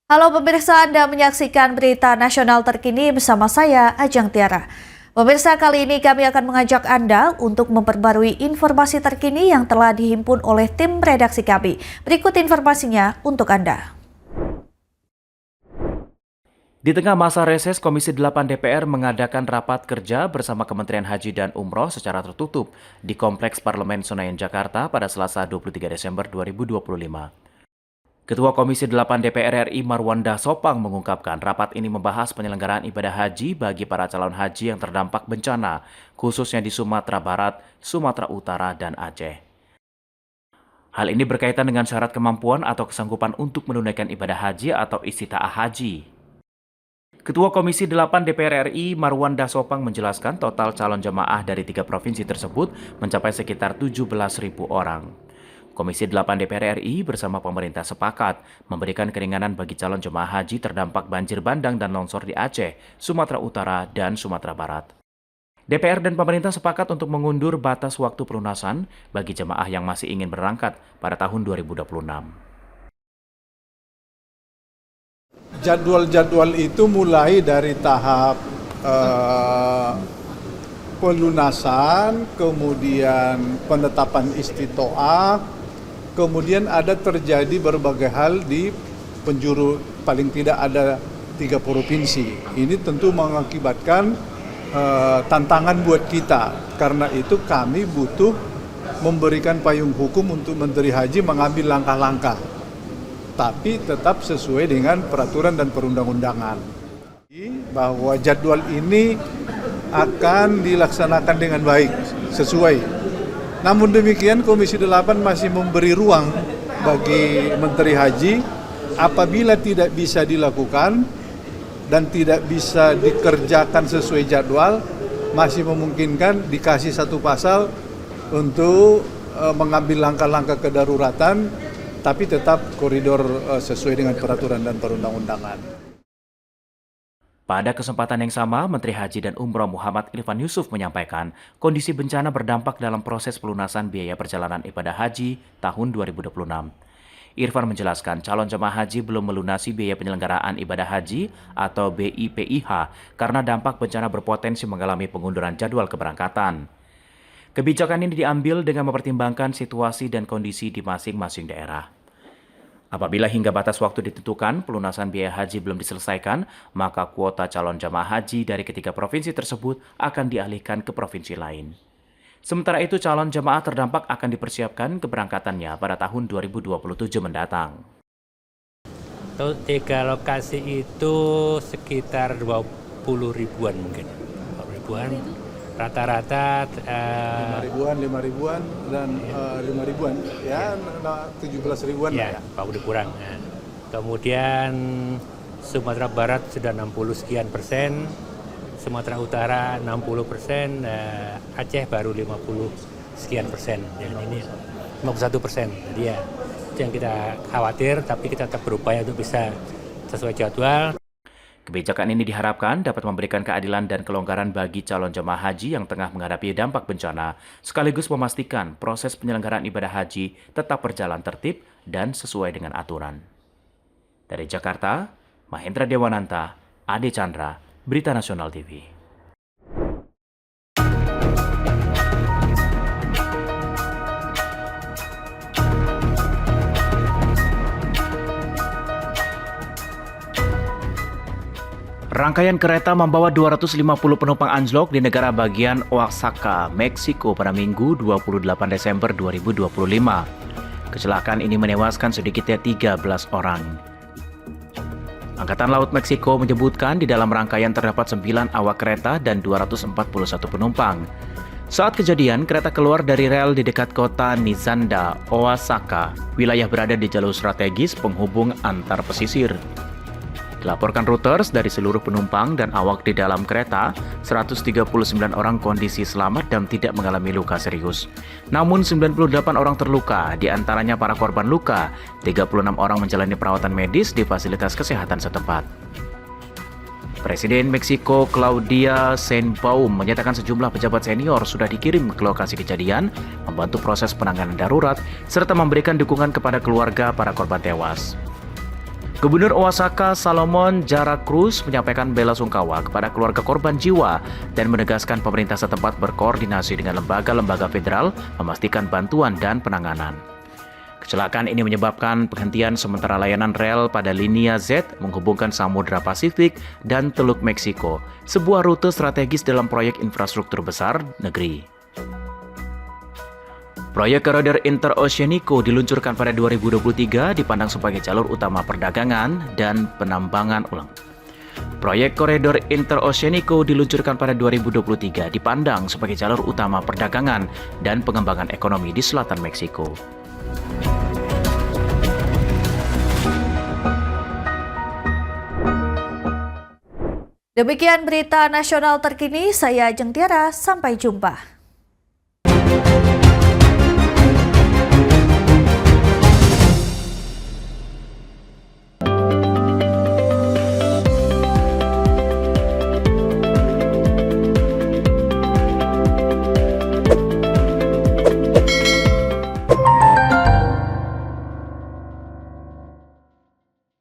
Halo pemirsa, Anda menyaksikan berita nasional terkini bersama saya, Ajeng Tiara. Pemirsa, kali ini kami akan mengajak Anda untuk memperbarui informasi terkini yang telah dihimpun oleh tim redaksi kami. Berikut informasinya untuk Anda. Di tengah masa reses, Komisi 8 DPR mengadakan rapat kerja bersama Kementerian Haji dan Umroh secara tertutup di Kompleks Parlemen Senayan, Jakarta pada Selasa 23 Desember 2025. Ketua Komisi 8 DPR RI Marwanda Sopang mengungkapkan rapat ini membahas penyelenggaraan ibadah haji bagi para calon haji yang terdampak bencana, khususnya di Sumatera Barat, Sumatera Utara, dan Aceh. Hal ini berkaitan dengan syarat kemampuan atau kesanggupan untuk menunaikan ibadah haji atau istita'ah haji. Ketua Komisi 8 DPR RI Marwanda Sopang menjelaskan total calon jemaah dari 3 provinsi tersebut mencapai sekitar 17.000 orang. Komisi 8 DPR RI bersama pemerintah sepakat memberikan keringanan bagi calon jemaah haji terdampak banjir bandang dan longsor di Aceh, Sumatera Utara, dan Sumatera Barat. DPR dan pemerintah sepakat untuk mengundur batas waktu pelunasan bagi jemaah yang masih ingin berangkat pada tahun 2026. Jadwal-jadwal itu mulai dari tahap pelunasan, kemudian penetapan istitoah, kemudian ada terjadi berbagai hal di penjuru, paling tidak ada 3 provinsi. Ini tentu mengakibatkan tantangan buat kita. Karena itu kami butuh memberikan payung hukum untuk Menteri Haji mengambil langkah-langkah, tapi tetap sesuai dengan peraturan dan perundang-undangan. Bahwa jadwal ini akan dilaksanakan dengan baik, sesuai. Namun demikian Komisi 8 masih memberi ruang bagi Menteri Haji apabila tidak bisa dilakukan dan tidak bisa dikerjakan sesuai jadwal, masih memungkinkan dikasih satu pasal untuk mengambil langkah-langkah kedaruratan, tapi tetap koridor sesuai dengan peraturan dan perundang-undangan. Pada kesempatan yang sama, Menteri Haji dan Umroh Muhammad Irfan Yusuf menyampaikan kondisi bencana berdampak dalam proses pelunasan biaya perjalanan ibadah haji tahun 2026. Irfan menjelaskan calon jemaah haji belum melunasi biaya penyelenggaraan ibadah haji atau BIPIH karena dampak bencana berpotensi mengalami pengunduran jadwal keberangkatan. Kebijakan ini diambil dengan mempertimbangkan situasi dan kondisi di masing-masing daerah. Apabila hingga batas waktu ditentukan pelunasan biaya haji belum diselesaikan, maka kuota calon jemaah haji dari ketiga provinsi tersebut akan dialihkan ke provinsi lain. Sementara itu, calon jemaah terdampak akan dipersiapkan keberangkatannya pada tahun 2027 mendatang. 3 lokasi itu sekitar 20 ribuan mungkin. 20 ribuan. Rata-rata 5 ribuan dan 5 ribuan, ya 17 ribuan ya, Pak udah kurang. Nah, kemudian Sumatera Barat sudah 60 sekian persen, Sumatera Utara 60%, Aceh baru 50 sekian persen, dan ini 51%. Jadi ya, itu yang kita khawatir, tapi kita tetap berupaya untuk bisa sesuai jadwal. Kebijakan ini diharapkan dapat memberikan keadilan dan kelonggaran bagi calon jemaah haji yang tengah menghadapi dampak bencana, sekaligus memastikan proses penyelenggaraan ibadah haji tetap berjalan tertib dan sesuai dengan aturan. Dari Jakarta, Mahendra Dewananta, Ade Chandra, Berita Nasional TV. Rangkaian kereta membawa 250 penumpang anjlok di negara bagian Oaxaca, Meksiko pada Minggu 28 Desember 2025. Kecelakaan ini menewaskan sedikitnya 13 orang. Angkatan Laut Meksiko menyebutkan di dalam rangkaian terdapat 9 awak kereta dan 241 penumpang. Saat kejadian, kereta keluar dari rel di dekat kota Nizanda, Oaxaca. Wilayah berada di jalur strategis penghubung antar pesisir. Dilaporkan Reuters, dari seluruh penumpang dan awak di dalam kereta, 139 orang kondisi selamat dan tidak mengalami luka serius. Namun 98 orang terluka, di antaranya para korban luka. 36 orang menjalani perawatan medis di fasilitas kesehatan setempat. Presiden Meksiko Claudia Sheinbaum menyatakan sejumlah pejabat senior sudah dikirim ke lokasi kejadian, membantu proses penanganan darurat, serta memberikan dukungan kepada keluarga para korban tewas. Gubernur Oaxaca Salomon Jara Cruz menyampaikan bela sungkawa kepada keluarga korban jiwa dan menegaskan pemerintah setempat berkoordinasi dengan lembaga-lembaga federal memastikan bantuan dan penanganan. Kecelakaan ini menyebabkan penghentian sementara layanan rel pada Linea Z menghubungkan Samudra Pasifik dan Teluk Meksiko, sebuah rute strategis dalam proyek infrastruktur besar negeri. Proyek Koridor Interoceanico diluncurkan pada 2023 dipandang sebagai jalur utama perdagangan dan penambangan ulang. Proyek Koridor Interoceanico diluncurkan pada 2023 dipandang sebagai jalur utama perdagangan dan pengembangan ekonomi di selatan Meksiko. Demikian berita nasional terkini, saya Ajeng Tiara, sampai jumpa.